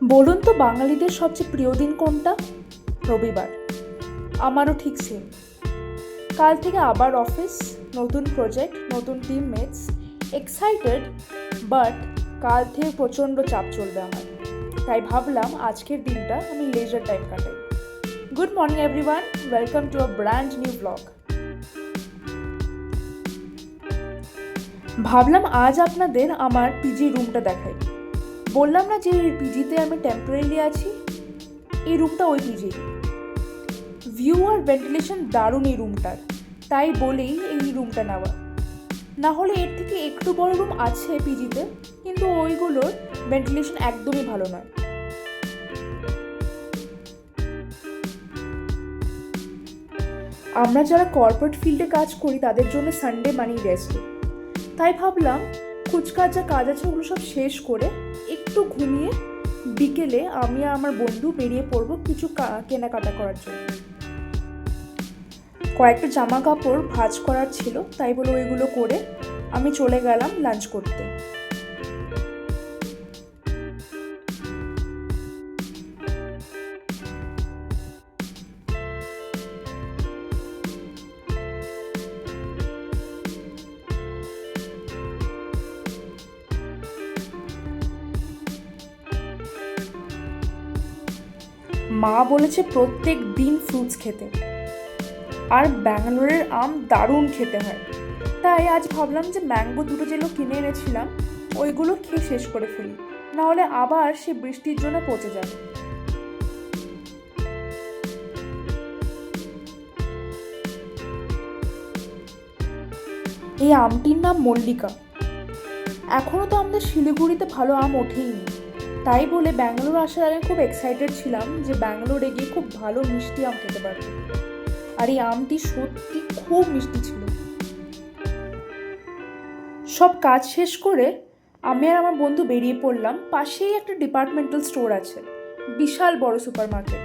বলুন তো বাঙালিদের সবচেয়ে প্রিয় দিন কোনটা? রবিবার। আমারও ঠিক সেম। কাল থেকে আবার অফিস, নতুন প্রজেক্ট, নতুন টিমমেটস, এক্সাইটেড, বাট কাল থেকে প্রচণ্ড চাপ চলবে আমার। তাই ভাবলাম আজকের দিনটা আমি লেজার টাইম কাটাই। Good morning everyone, welcome to a brand new blog. ভাবলাম আজ আপনাদের আমার পিজি রুমটা দেখাই। বললাম না যে এই পিজিতে আমি টেম্পোরারিলি আছি, এই রুমটা ওই পিজি। ভিউ আর ভেন্টিলেশন দারুণ এই রুমটার, তাই বলেই এই রুমটা নেওয়া। না হলে এর থেকে একটু বড় রুম আছে পিজিতে, কিন্তু ওইগুলোর ভেন্টিলেশন একদমই ভালো নয়। আমরা যারা কর্পোরেট ফিল্ডে কাজ করি তাদের জন্য সানডে মানেই রেস্ট। তাই ভাবলাম কুচকার যা কাজ আছে ওগুলো সব শেষ করে একটু ঘুমিয়ে বিকেলে আমি আর আমার বন্ধু বেরিয়ে পড়বো কিছু কেনাকাটা করার জন্য। কয়েকটা জামা কাপড় ভাঁজ করার ছিল, তাই বলে ওইগুলো করে আমি চলে গেলাম লাঞ্চ করতে। মা বলেছে প্রত্যেক দিন ফ্রুটস খেতে, আর ব্যাঙ্গালোরের আম দারুণ খেতে হয়। তাই আজ ভাবলাম যে ম্যাঙ্গো দুটো যেগুলো কিনে এনেছিলাম ওইগুলো খেয়ে শেষ করে ফেলি, নাহলে আবার সে বৃষ্টির জন্য পচে যাবে। এই আমটির নাম মল্লিকা। এখনও তো আমাদের শিলিগুড়িতে ভালো আম ওঠেইনি, তাই বলে ব্যাঙ্গালোর আসার আগে খুব এক্সাইটেড ছিলাম যে ব্যাঙ্গালোরে গিয়ে খুব ভালো মিষ্টি আম খেতে পারবো। আর এই আমটি সত্যি খুব মিষ্টি ছিল। সব কাজ শেষ করে আমি আর আমার বন্ধু বেরিয়ে পড়লাম। পাশেই একটা ডিপার্টমেন্টাল স্টোর আছে, বিশাল বড় সুপার মার্কেট।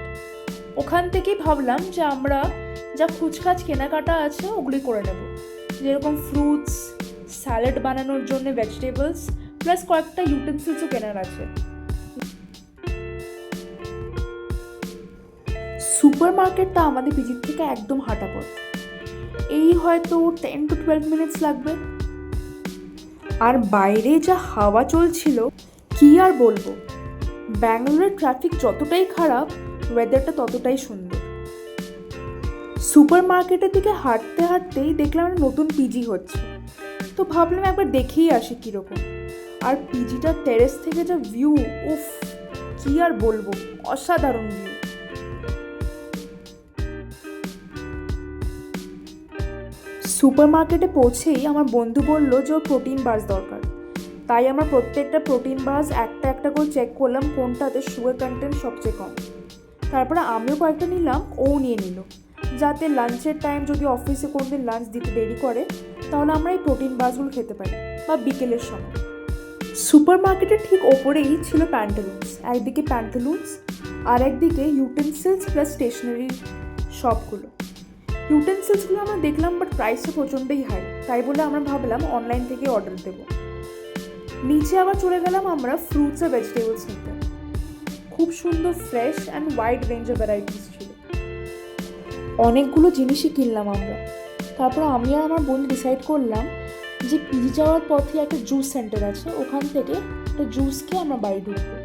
ওখান থেকেই ভাবলাম যে আমরা যা খুচকাচ কেনাকাটা আছে ওগুলি করে নেব, যেরকম ফ্রুটস, স্যালাড বানানোর জন্য ভেজিটেবলস, প্লাস কয়েকটা ইউটেন্সিলসও কেনার আছে। সুপার মার্কেটটা আমাদের পিজির থেকে একদম হাঁটা পথ, এই হয়তো 10 to 12 মিনিটস লাগবে। আর বাইরে যা হাওয়া চলছিল কি আর বলবো, ব্যাঙ্গালোরের ট্রাফিক যতটাই খারাপ ওয়েদারটা ততটাই সুন্দর। সুপার মার্কেটের দিকে হাঁটতে হাঁটতেই দেখলাম একটা নতুন পিজি হচ্ছে, তো ভাবলাম একবার দেখেই আসি কীরকম। আর পিজিটার টেরেস থেকে যা ভিউ, উফ কি আর বলবো, অসাধারণ ভিউ। সুপার মার্কেটে পৌঁছেই আমার বন্ধু বলল যে ওর প্রোটিন বার্স দরকার, তাই আমরা প্রত্যেকটা প্রোটিন বার্স একটা একটা করে চেক করলাম কোনটাতে সুগার কন্টেন্ট সবচেয়ে কম। তারপরে আমিও কয়েকটা নিলাম, ও নিয়ে নিল, যাতে লাঞ্চের টাইম যদি অফিসে কোনোদিন লাঞ্চ দিতে দেরি করে তাহলে আমরা এই প্রোটিন বার্সগুলো খেতে পারি, বা বিকেলের সময়। সুপার মার্কেটের ঠিক ওপরেই ছিল প্যান্টালুন্স, একদিকে প্যান্টালুন্স আর একদিকে ইউটেন্সিলস প্লাস স্টেশনারি শপগুলো। ইউটেন্সিলসগুলো আমরা দেখলাম, বাট প্রাইসটা প্রচণ্ডই হাই, তাই বলে আমরা ভাবলাম অনলাইন থেকে অর্ডার দেবো। নিচে আবার চলে গেলাম আমরা ফ্রুটস আর ভেজিটেবলস নিতে। খুব সুন্দর ফ্রেশ অ্যান্ড ওয়াইড রেঞ্জের ভ্যারাইটিস ছিল, অনেকগুলো জিনিসই কিনলাম আমরা। তারপর আমি আর আমার বন্ধু ডিসাইড করলাম যে পিজি যাওয়ার পথে একটা জুস সেন্টার আছে, ওখান থেকে একটা জুস খেয়ে আমরা বাড়ি ঢুকবো।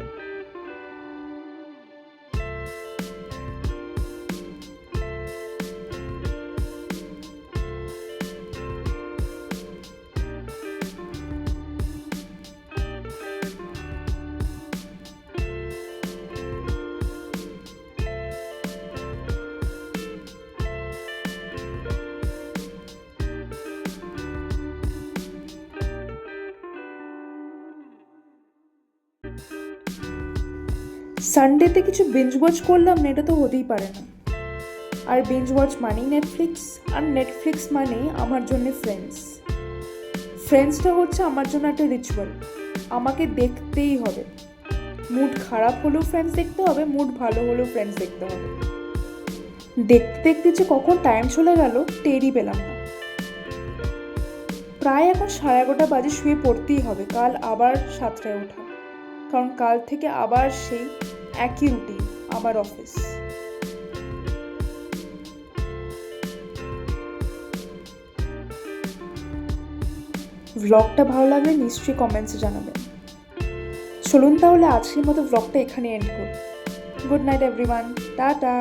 সানডেতে কিছু বিঞ্জ ওয়াচ করলাম না, এটা তো হতেই পারে না। আর বিঞ্জ ওয়াচ মানেই নেটফ্লিক্স, আর নেটফ্লিক্স মানেই আমার জন্য ফ্রেন্ডস। ফ্রেন্ডসটা হচ্ছে আমার জন্য একটা রিচুয়াল, আমাকে দেখতেই হবে। মুড খারাপ হলেও ফ্রেন্ডস দেখতে হবে, মুড ভালো হলেও ফ্রেন্ডস দেখতে হবে। দেখতে দেখতে যে কখন টাইম চলে গেল টেরই পেলাম না। প্রায় এখন 11:30 বাজে, শুয়ে পড়তেই হবে, কাল আবার 7টায় ওঠা। কারণ কাল থেকে আবার সেই একই রুটিন, আবার অফিস। ভ্লগটা ভালো লাগলে নিশ্চয়ই কমেন্টসে জানাবেন। চলুন তাহলে আজকের মতো ভ্লগটা এখানে এন্ড করি। Good night everyone, tata.